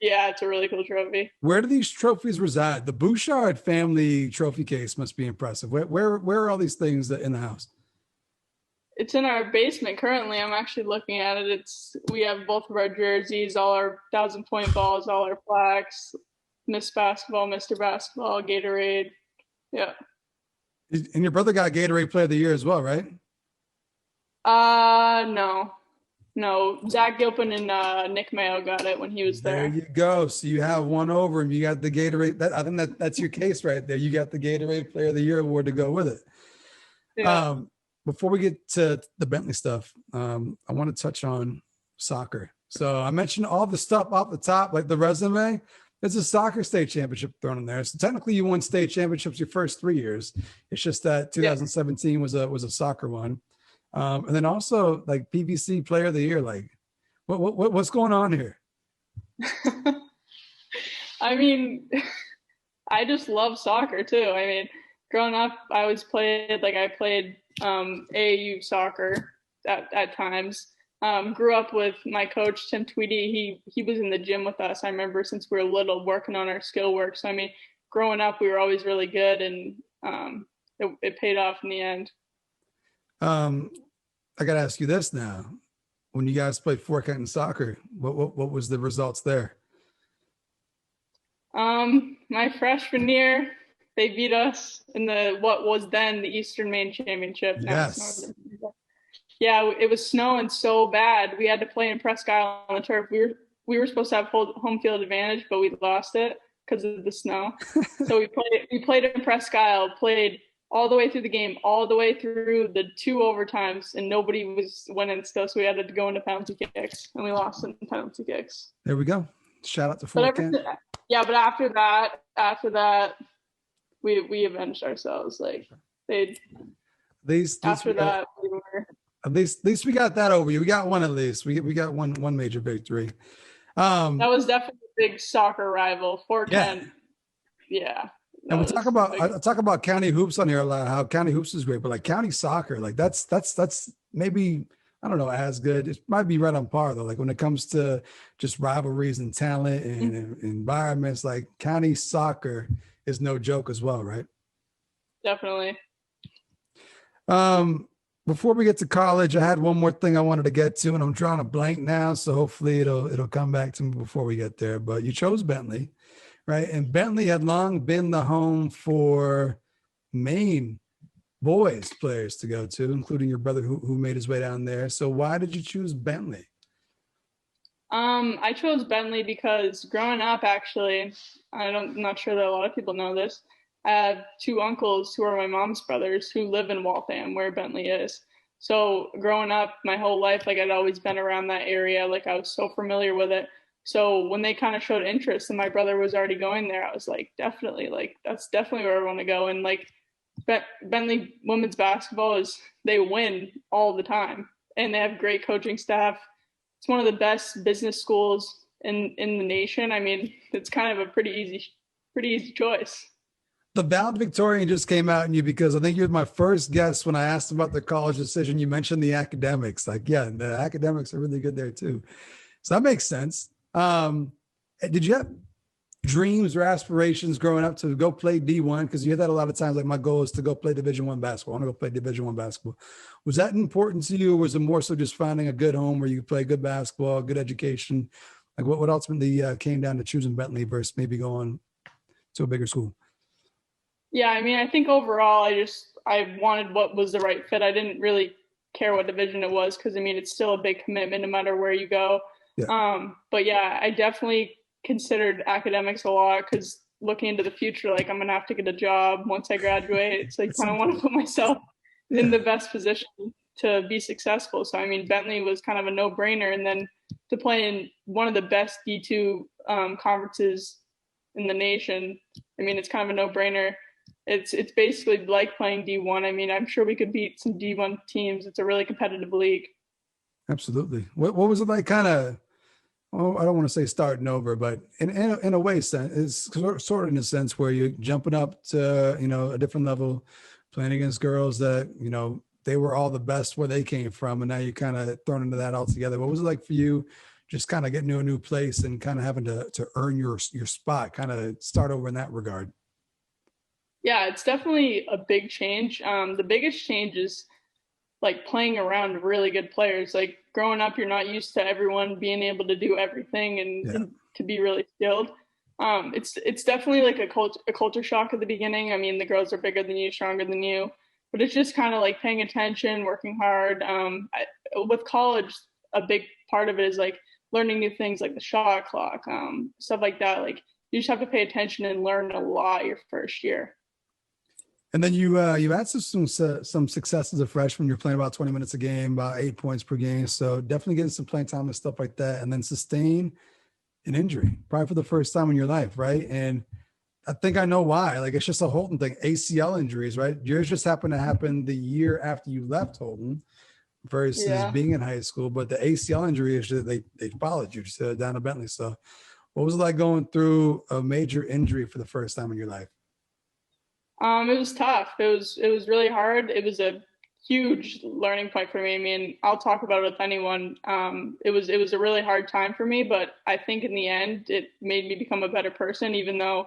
Yeah, it's a really cool trophy. Where do these trophies reside? The Bouchard family trophy case must be impressive. Where are all these things in the house? It's in our basement currently. I'm actually looking at it. We have both of our jerseys, all our 1,000-point balls, all our plaques, Miss Basketball, Mr. Basketball, Gatorade. Yeah. And your brother got Gatorade Player of the Year as well, right? No. No. Zach Gilpin and Nick Mayo got it when he was There there. you go. So you have one over him. You got the Gatorade. I think that's your case right there. You got the Gatorade Player of the Year award to go with it. Yeah. Before we get to the Bentley stuff, I want to touch on soccer. So I mentioned all the stuff off the top, like the resume. There's a soccer state championship thrown in there. So technically you won state championships your first 3 years. It's just that 2017 was a soccer one. And then also like PVC Player of the Year. Like what's going on here? I mean, I just love soccer too. I mean, growing up, I played AAU soccer at times. Grew up with my coach, Tim Tweedy. He was in the gym with us. I remember since we were little working on our skill work. So, I mean, growing up, we were always really good and it paid off in the end. I got to ask you this now. When you guys played four-count in soccer, what was the results there? My freshman year, they beat us in what was then the Eastern Maine Championship. Yes. Yeah, it was snowing so bad. We had to play in Presque Isle on the turf. We were supposed to have home field advantage, but we lost it because of the snow. So we played in Presque Isle, played all the way through the game, all the way through the 2 overtimes, and nobody was winning still. So we had to go into penalty kicks, and we lost in penalty kicks. There we go. Shout out to Fort Kent. Yeah, but after that, we avenged ourselves. Like at least we got that over you. We got one at least. We got one major victory. That was definitely a big soccer rival. Fort Kent. Yeah. And I talk about county hoops on here a lot, how county hoops is great, but like county soccer, like that's maybe, I don't know, as good. It might be right on par though. Like when it comes to just rivalries and talent and environments, like county soccer is no joke as well, right? Definitely. Before we get to college, I had one more thing I wanted to get to, and I'm drawing a blank now. So hopefully it'll come back to me before we get there. But you chose Bentley, right? And Bentley had long been the home for Maine boys players to go to, including your brother who made his way down there. So why did you choose Bentley? I chose Bentley because growing up, actually, I'm not sure that a lot of people know this. I have 2 uncles who are my mom's brothers who live in Waltham, where Bentley is. So growing up, my whole life, like I'd always been around that area. Like I was so familiar with it. So when they kind of showed interest and my brother was already going there, I was like, definitely, like that's definitely where I want to go. And like Bentley women's basketball they win all the time, and they have great coaching staff. It's one of the best business schools in the nation. I mean, it's kind of a pretty easy choice. The valedictorian just came out in you because I think you're my first guest when I asked about the college decision. You mentioned the academics. Like, yeah, the academics are really good there too. So that makes sense. Did you have dreams or aspirations growing up to go play D1? Because you hear that a lot of times, like my goal is to go play Division I basketball. I want to go play Division I basketball. Was that important to you, or was it more so just finding a good home where you could play good basketball, good education? Like what ultimately came down to choosing Bentley versus maybe going to a bigger school? Yeah, I mean, I think overall, I wanted what was the right fit. I didn't really care what division it was because, I mean, it's still a big commitment no matter where you go. Yeah. But yeah, I definitely considered academics a lot because looking into the future, like I'm going to have to get a job once I graduate. So I kind of want to put myself in the best position to be successful. So, I mean, Bentley was kind of a no-brainer. And then to play in one of the best D2 conferences in the nation, I mean, it's kind of a no-brainer. It's basically like playing D1. I mean, I'm sure we could beat some D1 teams. It's a really competitive league. Absolutely. What was it like kind of well, I don't want to say starting over, but in a way, it's sort of in a sense where you're jumping up to, a different level, playing against girls that, they were all the best where they came from. And now you're kind of thrown into that altogether. What was it like for you just kind of getting to a new place and kind of having to earn your spot, kind of start over in that regard? Yeah, it's definitely a big change. The biggest change is like playing around really good players. Like growing up, you're not used to everyone being able to do everything Yeah. and to be really skilled. It's definitely like a culture shock at the beginning. I mean, the girls are bigger than you, stronger than you, but it's just kind of like paying attention, working hard. With college, a big part of it is like learning new things like the shot clock, stuff like that. Like you just have to pay attention and learn a lot your first year. And then you had some success as a freshman. You're playing about 20 minutes a game, about 8 points per game. So definitely getting some playing time and stuff like that. And then sustain an injury, probably for the first time in your life, right? And I think I know why. Like it's just a Holton thing, ACL injuries, right? Yours just happened to happen the year after you left Holton versus Yeah. being in high school. But the ACL injury is that they followed you just down to Bentley. So what was it like going through a major injury for the first time in your life? It was tough. It was really hard. It was a huge learning point for me. I mean, I'll talk about it with anyone. It was a really hard time for me, but I think in the end, it made me become a better person, even though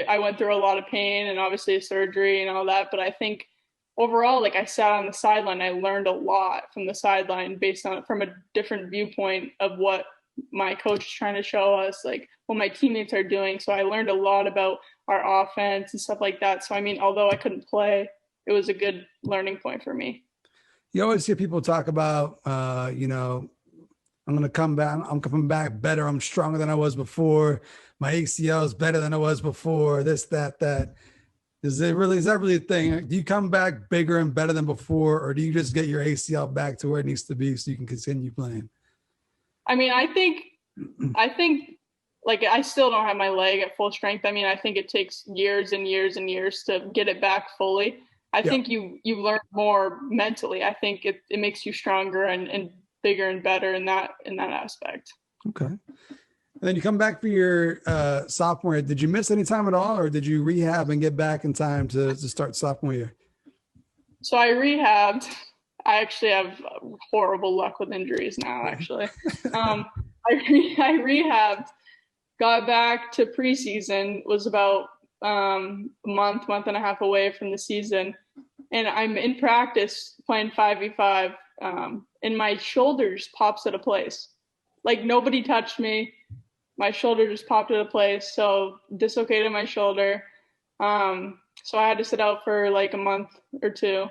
I went through a lot of pain and obviously a surgery and all that. But I think overall, like I sat on the sideline, I learned a lot from the sideline based on from a different viewpoint of what my coach is trying to show us, like what my teammates are doing. So I learned a lot about our offense and stuff like that. So I mean, although I couldn't play, it was a good learning point for me. You always hear people talk about, I'm going to come back. I'm coming back better. I'm stronger than I was before. My ACL is better than I was before. This, that, that. Is that really a thing? Do you come back bigger and better than before, or do you just get your ACL back to where it needs to be so you can continue playing? I mean, I think like I still don't have my leg at full strength. I mean, I think it takes years and years and years to get it back fully. I Yeah. think you learn more mentally. I think it makes you stronger and bigger and better in that aspect. Okay. And then you come back for your sophomore year. Did you miss any time at all, or did you rehab and get back in time to start sophomore year? So I rehabbed. I actually have horrible luck with injuries now. Actually, I rehabbed, got back to preseason, was about month and a half away from the season, and I'm in practice playing 5v5, and my shoulder just pops out of place. Like nobody touched me. My shoulder just popped out of place, so dislocated my shoulder. So I had to sit out for like a month or two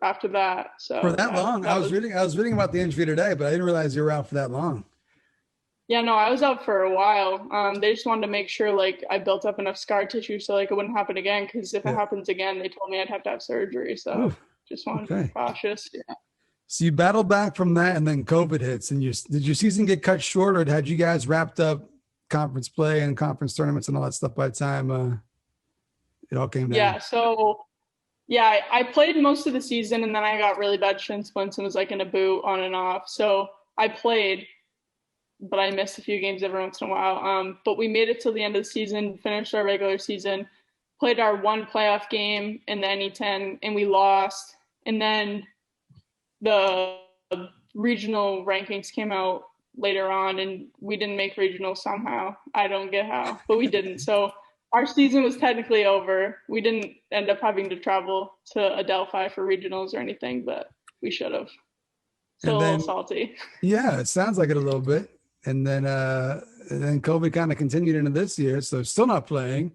after that. For So that that long? that was I was reading about the injury today, but I didn't realize you were out for that long. yeah, no, I was out for a while. They just wanted to make sure like I built up enough scar tissue so like it wouldn't happen again. Because if it Yeah. happens again, they told me I'd have to have surgery. So Ooh, just wanted to be okay. cautious. Yeah. So you battled back from that, and then COVID hits, and did your season get cut short, or had you guys wrapped up conference play and conference tournaments and all that stuff by the time it all came Yeah. down? So yeah, I played most of the season, and then I got really bad shin splints and was like in a boot on and off. So I played, but I missed a few games every once in a while. But we made it till the end of the season, finished our regular season, played our one playoff game in the NE10, and we lost. And then the regional rankings came out later on, and we didn't make regional somehow. I don't get how, but we didn't. So our season was technically over. We didn't end up having to travel to Adelphi for regionals or anything, but we should have. Still And a little then, salty. yeah, it sounds like it a little bit. And then COVID kind of continued into this year, so still not playing.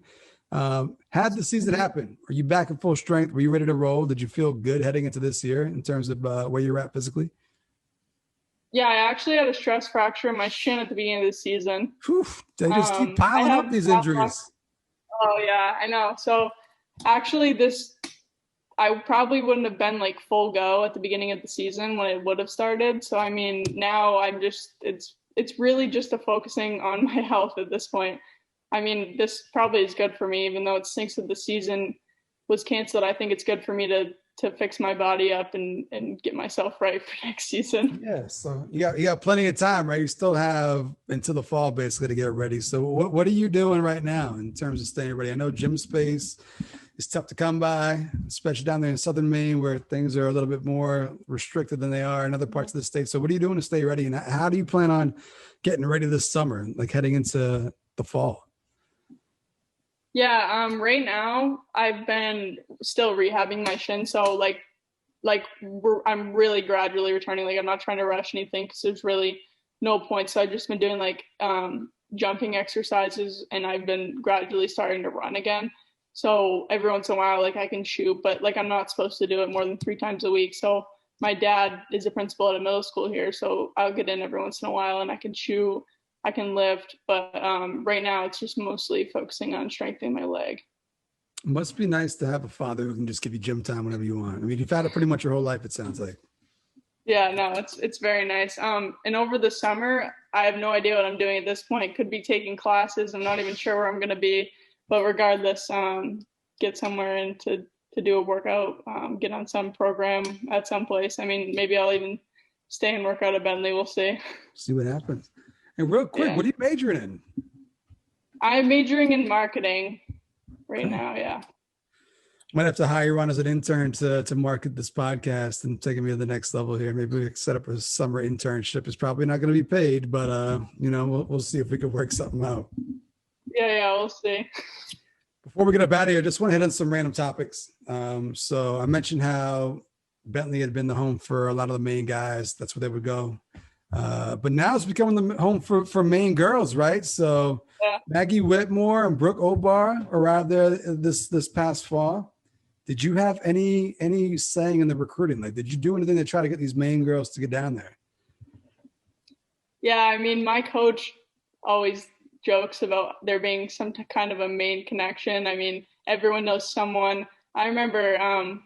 Had the season happen, are you back at full strength? Were you ready to roll? Did you feel good heading into this year in terms of where you're at physically? Yeah, I actually had a stress fracture in my shin at the beginning of the season. Whew, they just keep I piling have up these injuries. oh yeah, I know. So actually this I probably wouldn't have been like full go at the beginning of the season when it would have started. So I mean, now I'm just it's really just a focusing on my health at this point. I mean, this probably is good for me, even though it stinks of the season. was canceled, I think it's good for me to fix my body up and get myself right for next season. Yeah, so you got plenty of time, right? You still have until the fall basically to get ready. So what are you doing right now in terms of staying ready? I know gym space is tough to come by, especially down there in Southern Maine where things are a little bit more restricted than they are in other parts of the state. So what are you doing to stay ready, and how do you plan on getting ready this summer, like heading into the fall? Yeah, right now I've been still rehabbing my shin, so I'm really gradually returning. Like I'm not trying to rush anything because there's really no point. So I've just been doing like jumping exercises, and I've been gradually starting to run again. So every once in a while, like I can shoot, but like I'm not supposed to do it more than 3 times a week. So my dad is a principal at a middle school here, so I'll get in every once in a while, and I can shoot, I can lift, but right now it's just mostly focusing on strengthening my leg. It must be nice to have a father who can just give you gym time whenever you want. I mean, you've had it pretty much your whole life, it sounds like. Yeah, no, it's very nice. And over the summer, I have no idea what I'm doing at this point. Could be taking classes. I'm not even sure where I'm going to be, but regardless, get somewhere and to do a workout, get on some program at some place. I mean, maybe I'll even stay and work out at Bentley. We'll see. See what happens. And real quick, Yeah. What are you majoring in? I'm majoring in marketing right now. Yeah. Might have to hire you on as an intern to market this podcast and taking me to the next level here. Maybe we could set up a summer internship. It's probably not going to be paid, but we'll see if we could work something out. Yeah, we'll see. Before we get up out of here, just want to hit on some random topics. So I mentioned how Bentley had been the home for a lot of the Maine guys. That's where they would go. But now it's becoming the home for Maine girls, right? So Yeah. Maggie Whitmore and Brooke Obar arrived there this past fall. Did you have any saying in the recruiting? Like, did you do anything to try to get these Maine girls to get down there? Yeah, I mean, my coach always jokes about there being some kind of a Maine connection. I mean, everyone knows someone. I remember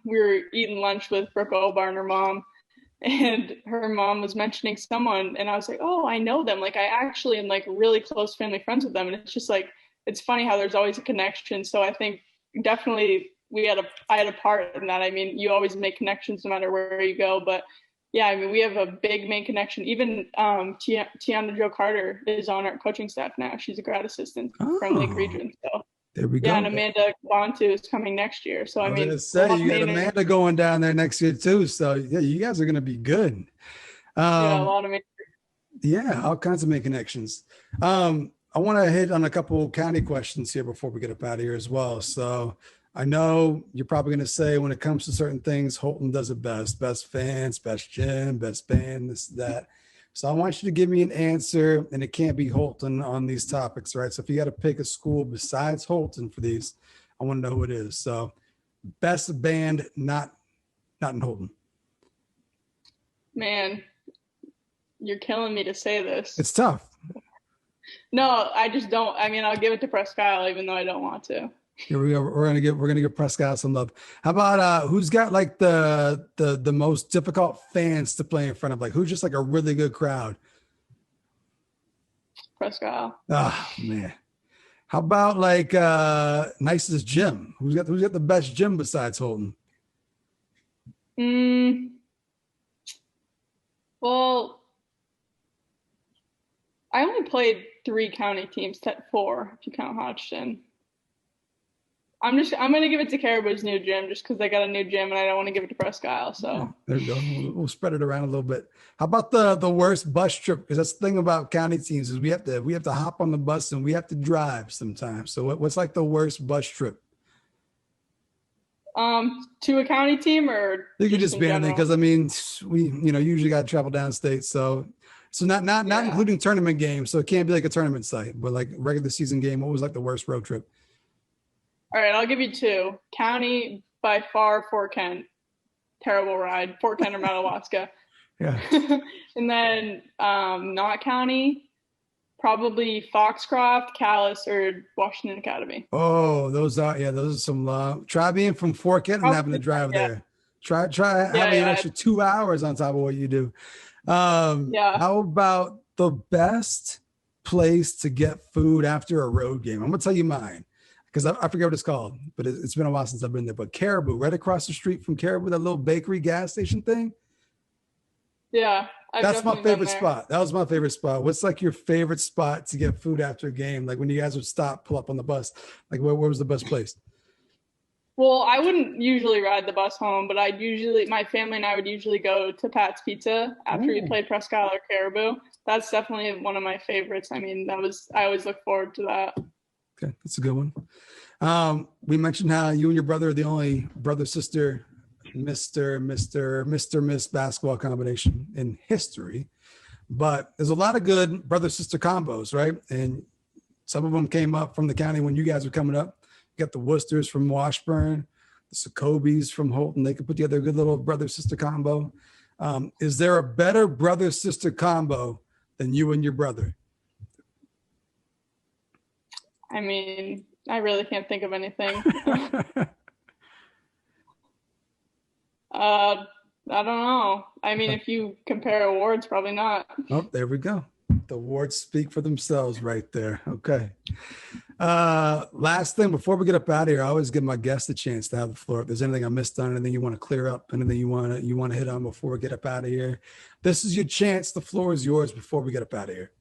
we were eating lunch with Brooke Obar and her mom, and her mom was mentioning someone, and I was like, oh, I know them. Like, I actually am like really close family friends with them. And it's just like, it's funny how there's always a connection. So I think definitely I had a part in that. I mean, you always make connections no matter where you go. But yeah, I mean, we have a big Maine connection. Even Tiana Jo Carter is on our coaching staff now. She's a grad assistant from Lake Region. So there we go. Yeah, and Amanda Bontu is coming next year. So I mean, you got Amanda going down there next year too. So yeah, you guys are going to be good. Yeah, a lot of Maine. Yeah, all kinds of Maine connections. I want to hit on a couple county questions here before we get up out of here as well. So I know you're probably going to say when it comes to certain things, Holton does it best. Best fans, best gym, best band, this, that. So I want you to give me an answer, and it can't be Holton on these topics, right? So if you got to pick a school besides Holton for these, I want to know who it is. So best band, not in Holton. Man, you're killing me to say this. It's tough. No, I just don't. I mean, I'll give it to Presque Isle, even though I don't want to. Here we go. We're gonna give Presque Isle some love. How about who's got like the most difficult fans to play in front of? Like who's just like a really good crowd? Presque Isle. Oh man. How about like nicest gym? Who's got the best gym besides Holton? Well, I only played 3 county teams, 4 if you count Hodgson. I'm gonna give it to Caribou's new gym just because they got a new gym and I don't want to give it to Presque Isle. So yeah, there you go. We'll spread it around a little bit. How about the worst bus trip? Because that's the thing about county teams is we have to hop on the bus and we have to drive sometimes. So what's like the worst bus trip? To a county team or you could just be anything because I mean we usually got to travel downstate. So not including tournament games. So it can't be like a tournament site, but like regular season game. What was like the worst road trip? All right, I'll give you 2. County by far, Fort Kent. Terrible ride. Fort Kent or Madawaska. Yeah. And then not county, probably Foxcroft, Calais, or Washington Academy. Oh, those are some try being from Fort Kent and having to drive there. Try having an extra 2 hours on top of what you do. How about the best place to get food after a road game? I'm gonna tell you mine. because I forget what it's called, but it's been a while since I've been there. But Caribou, right across the street from Caribou, that little bakery gas station thing. Yeah. That's my favorite spot. That was my favorite spot. What's like your favorite spot to get food after a game? Like when you guys would stop, pull up on the bus, like where was the best place? Well, I wouldn't usually ride the bus home, but my family and I would usually go to Pat's Pizza after we played Presque Isle or Caribou. That's definitely one of my favorites. I mean, I always look forward to that. Okay, that's a good one. We mentioned how you and your brother are the only brother-sister Miss Basketball combination in history, but there's a lot of good brother-sister combos, right? And some of them came up from the county when you guys were coming up. You got the Worcesters from Washburn, the Sacobys from Holton. They could put together a good little brother-sister combo. Is there a better brother-sister combo than you and your brother? I mean, I really can't think of anything. I don't know. I mean, if you compare awards, probably not. Oh, there we go. The awards speak for themselves right there. Okay. Last thing before we get up out of here, I always give my guests a chance to have the floor. If there's anything I missed on, anything you want to clear up, anything you want to hit on before we get up out of here, this is your chance. The floor is yours before we get up out of here.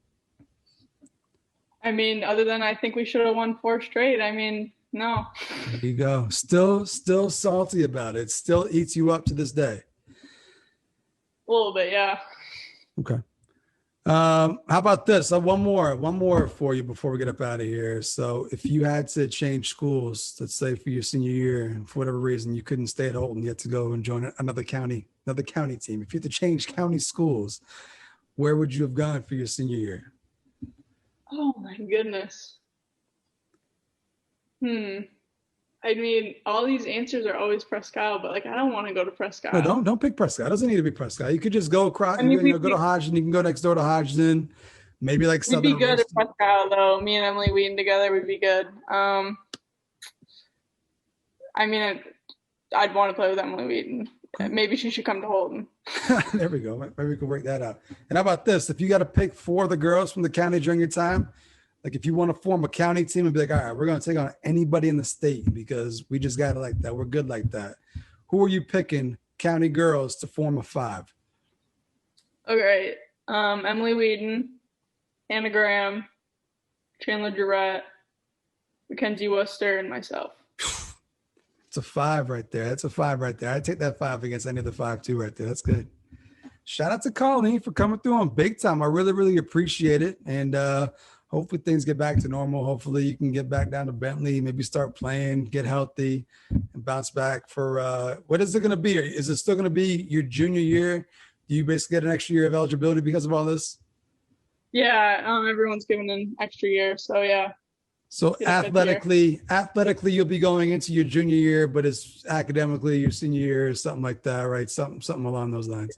I mean, other than I think we should have won 4 straight. I mean, no. There you go. Still salty about it. Still eats you up to this day. A little bit, yeah. Okay. How about this? One more for you before we get up out of here. So if you had to change schools, let's say for your senior year, and for whatever reason you couldn't stay at Holton, you had to go and join another county team. If you had to change county schools, where would you have gone for your senior year? Oh my goodness. I mean, all these answers are always Presque Isle, but like I don't want to go to Presque Isle. No, don't pick Presque Isle. It doesn't need to be Presque Isle. You could just go across. Go to Hodgson. You can go next door to Hodgson. Maybe like Southern. We'd be good at Presque Isle though. Me and Emily Wheaton together would be good. I mean, I'd want to play with Emily Wheaton. Maybe she should come to Holton. There we go. Maybe we can work that out. And how about this? If you got to pick 4 of the girls from the county during your time, like if you want to form a county team and be like, all right, we're going to take on anybody in the state because we just got it like that. We're good like that. Who are you picking, county girls, to form a 5? Okay. Emily Wheaton, Anna Graham, Chandler Durrett, Mackenzie Worcester, and myself. It's a 5 right there. That's a 5 right there. I'd take that 5 against any of the 5 too right there. That's good. Shout out to Kolleen for coming through on Big Time. I really, really appreciate it. And hopefully things get back to normal. Hopefully you can get back down to Bentley, maybe start playing, get healthy, and bounce back for what is it going to be? Is it still going to be your junior year? Do you basically get an extra year of eligibility because of all this? Yeah, everyone's given an extra year. So, yeah. So athletically, you'll be going into your junior year, but it's academically your senior year or something like that, right? Something along those lines.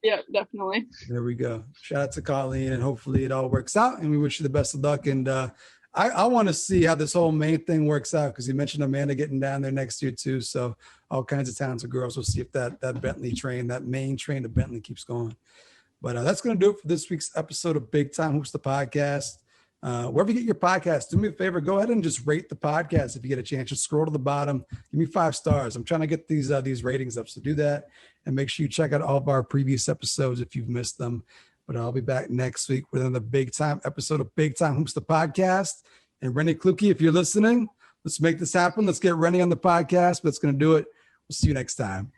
Yeah, definitely. There we go. Shout out to Kolleen, and hopefully it all works out. And we wish you the best of luck. And I want to see how this whole main thing works out because you mentioned Amanda getting down there next year too. So all kinds of talented girls. We'll see if that Bentley train, that main train to Bentley, keeps going. But that's going to do it for this week's episode of Big Time Hoops, the podcast. Wherever you get your podcast, do me a favor, go ahead and just rate the podcast if you get a chance. Just scroll to the bottom, give me 5 stars. I'm trying to get these ratings up, so do that. And make sure you check out all of our previous episodes if you've missed them. But I'll be back next week with another Big Time episode of Big Time Hoops, the podcast. And Rennie Kluke, if you're listening, let's make this happen. Let's get Rennie on the podcast. But that's going to do it. We'll see you next time.